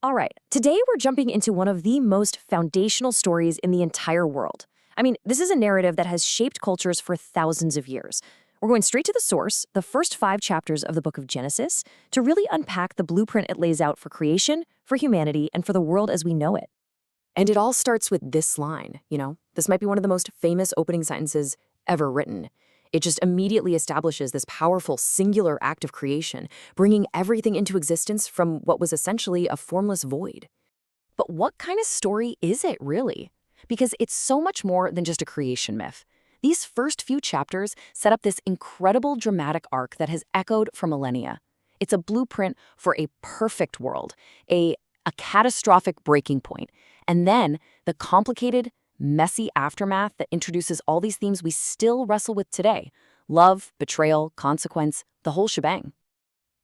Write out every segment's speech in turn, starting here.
All right, today we're jumping into one of the most foundational stories in the entire world. I mean, this is a narrative that has shaped cultures for thousands of years. We're going straight to the source, the first 5 chapters of the book of Genesis, to really unpack the blueprint it lays out for creation, for humanity, and for the world as we know it. And it all starts with this line. This might be one of the most famous opening sentences ever written. It just immediately establishes this powerful singular act of creation, bringing everything into existence from what was essentially a formless void. But what kind of story is it, really? Because it's so much more than just a creation myth. These first few chapters set up this incredible dramatic arc that has echoed for millennia. It's a blueprint for a perfect world, a catastrophic breaking point, and then the complicated, messy aftermath that introduces all these themes we still wrestle with today: love, betrayal, consequence, the whole shebang.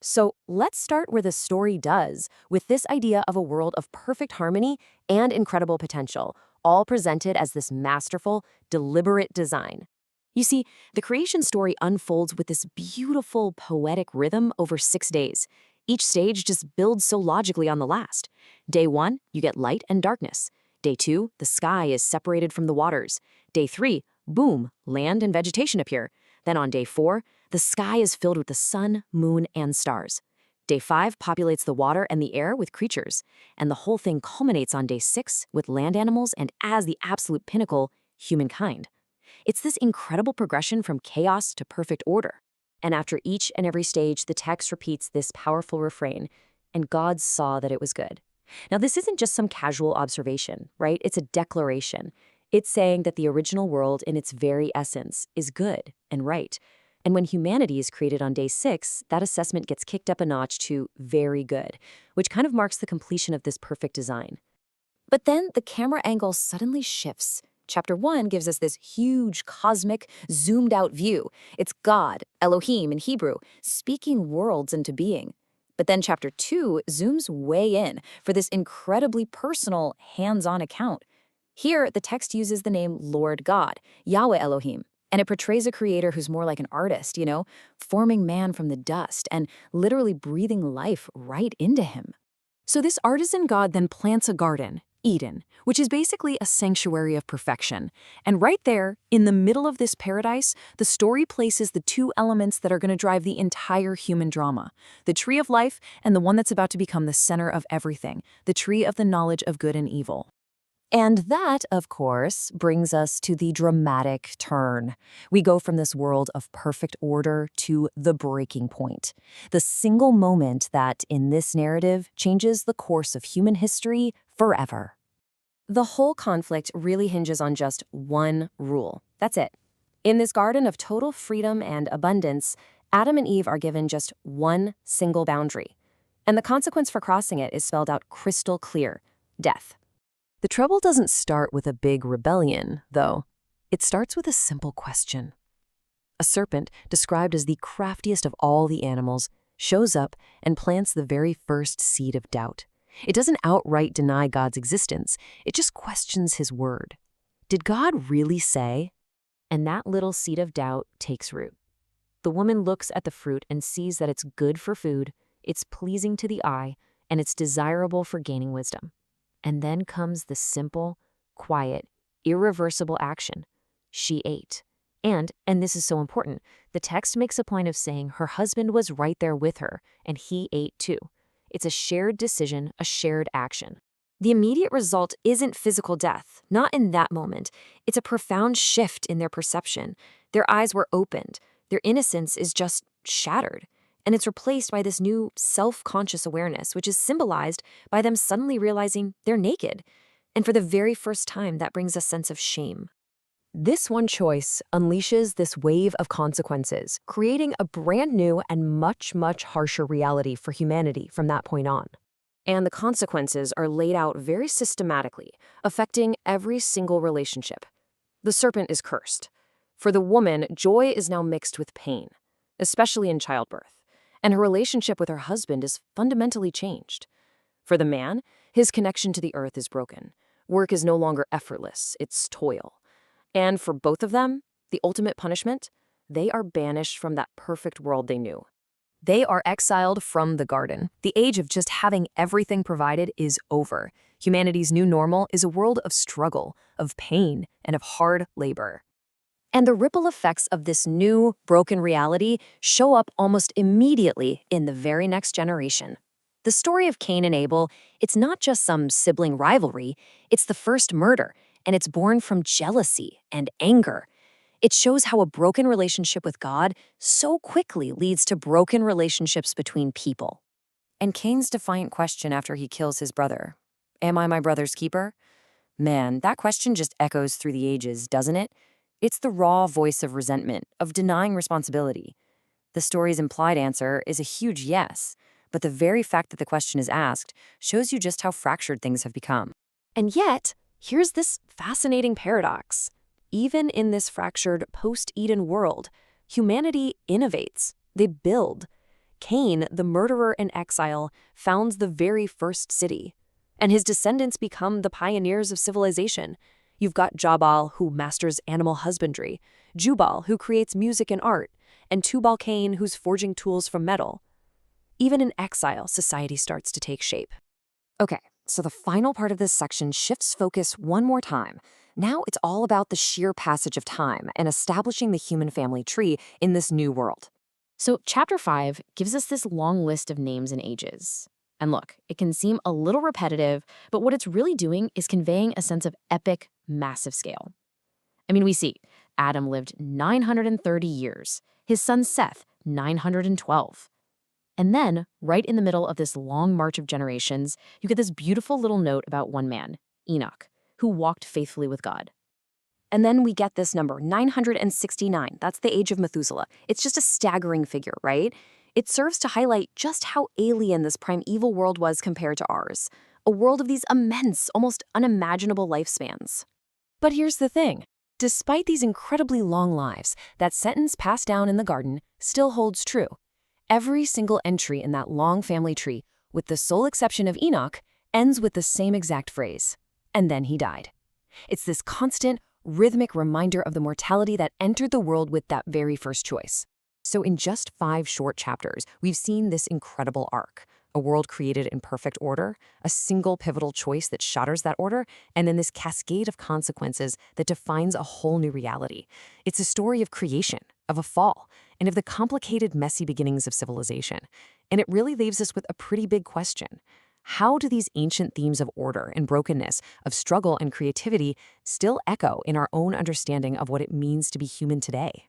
So let's start where the story does, with this idea of a world of perfect harmony and incredible potential, all presented as this masterful, deliberate design. You see, the creation story unfolds with this beautiful, poetic rhythm over 6 days. Each stage just builds so logically on the last. Day 1, you get light and darkness. Day 2, the sky is separated from the waters. Day 3, boom, land and vegetation appear. Then on day 4, the sky is filled with the sun, moon, and stars. Day 5 populates the water and the air with creatures. And the whole thing culminates on day 6 with land animals and, as the absolute pinnacle, humankind. It's this incredible progression from chaos to perfect order. And after each and every stage, the text repeats this powerful refrain: "And God saw that it was good." Now, this isn't just some casual observation, right? It's a declaration. It's saying that the original world, in its very essence, is good and right. And when humanity is created on day 6, that assessment gets kicked up a notch to very good, which kind of marks the completion of this perfect design. But then the camera angle suddenly shifts. Chapter 1 gives us this huge, cosmic, zoomed-out view. It's God, Elohim in Hebrew, speaking worlds into being. But then chapter 2 zooms way in for this incredibly personal, hands-on account. Here, the text uses the name Lord God, Yahweh Elohim, and it portrays a creator who's more like an artist, forming man from the dust and literally breathing life right into him. So this artisan God then plants a garden, Eden, which is basically a sanctuary of perfection. And right there, in the middle of this paradise, the story places the 2 elements that are going to drive the entire human drama: the tree of life and the one that's about to become the center of everything, the tree of the knowledge of good and evil. And that, of course, brings us to the dramatic turn. We go from this world of perfect order to the breaking point, the single moment that, in this narrative, changes the course of human history forever. The whole conflict really hinges on just one rule. That's it. In this garden of total freedom and abundance, Adam and Eve are given just one single boundary. And the consequence for crossing it is spelled out crystal clear: death. The trouble doesn't start with a big rebellion, though. It starts with a simple question. A serpent, described as the craftiest of all the animals, shows up and plants the very first seed of doubt. It doesn't outright deny God's existence. It just questions his word. Did God really say? And that little seed of doubt takes root. The woman looks at the fruit and sees that it's good for food, it's pleasing to the eye, and it's desirable for gaining wisdom. And then comes the simple, quiet, irreversible action. She ate. And this is so important, the text makes a point of saying her husband was right there with her, and he ate too. It's a shared decision, a shared action. The immediate result isn't physical death, not in that moment. It's a profound shift in their perception. Their eyes were opened. Their innocence is just shattered. And it's replaced by this new self-conscious awareness, which is symbolized by them suddenly realizing they're naked. And for the very first time, that brings a sense of shame. This one choice unleashes this wave of consequences, creating a brand new and much, much harsher reality for humanity from that point on. And the consequences are laid out very systematically, affecting every single relationship. The serpent is cursed. For the woman, joy is now mixed with pain, especially in childbirth. And her relationship with her husband is fundamentally changed. For the man, his connection to the earth is broken. Work is no longer effortless, it's toil. And for both of them, the ultimate punishment, they are banished from that perfect world they knew. They are exiled from the garden. The age of just having everything provided is over. Humanity's new normal is a world of struggle, of pain, and of hard labor. And the ripple effects of this new, broken reality show up almost immediately in the very next generation. The story of Cain and Abel, it's not just some sibling rivalry, it's the first murder, and it's born from jealousy and anger. It shows how a broken relationship with God so quickly leads to broken relationships between people. And Cain's defiant question after he kills his brother, "Am I my brother's keeper?" Man, that question just echoes through the ages, doesn't it? It's the raw voice of resentment, of denying responsibility. The story's implied answer is a huge yes, but the very fact that the question is asked shows you just how fractured things have become. And yet, here's this fascinating paradox. Even in this fractured post-Eden world, humanity innovates. They build. Cain, the murderer in exile, founds the very first city. And his descendants become the pioneers of civilization. You've got Jabal, who masters animal husbandry, Jubal, who creates music and art, and Tubal-Cain, who's forging tools from metal. Even in exile, society starts to take shape. Okay, so the final part of this section shifts focus one more time. Now it's all about the sheer passage of time and establishing the human family tree in this new world. So chapter 5 gives us this long list of names and ages. And look, it can seem a little repetitive, but what it's really doing is conveying a sense of epic, massive scale. I mean, we see Adam lived 930 years, his son Seth, 912. And then, right in the middle of this long march of generations, you get this beautiful little note about one man, Enoch, who walked faithfully with God. And then we get this number, 969. That's the age of Methuselah. It's just a staggering figure, right? It serves to highlight just how alien this primeval world was compared to ours. A world of these immense, almost unimaginable lifespans. But here's the thing. Despite these incredibly long lives, that sentence passed down in the garden still holds true. Every single entry in that long family tree, with the sole exception of Enoch, ends with the same exact phrase. And then he died. It's this constant, rhythmic reminder of the mortality that entered the world with that very first choice. So in just 5 short chapters, we've seen this incredible arc. A world created in perfect order, a single pivotal choice that shatters that order, and then this cascade of consequences that defines a whole new reality. It's a story of creation, of a fall, and of the complicated, messy beginnings of civilization. And it really leaves us with a pretty big question. How do these ancient themes of order and brokenness, of struggle and creativity, still echo in our own understanding of what it means to be human today?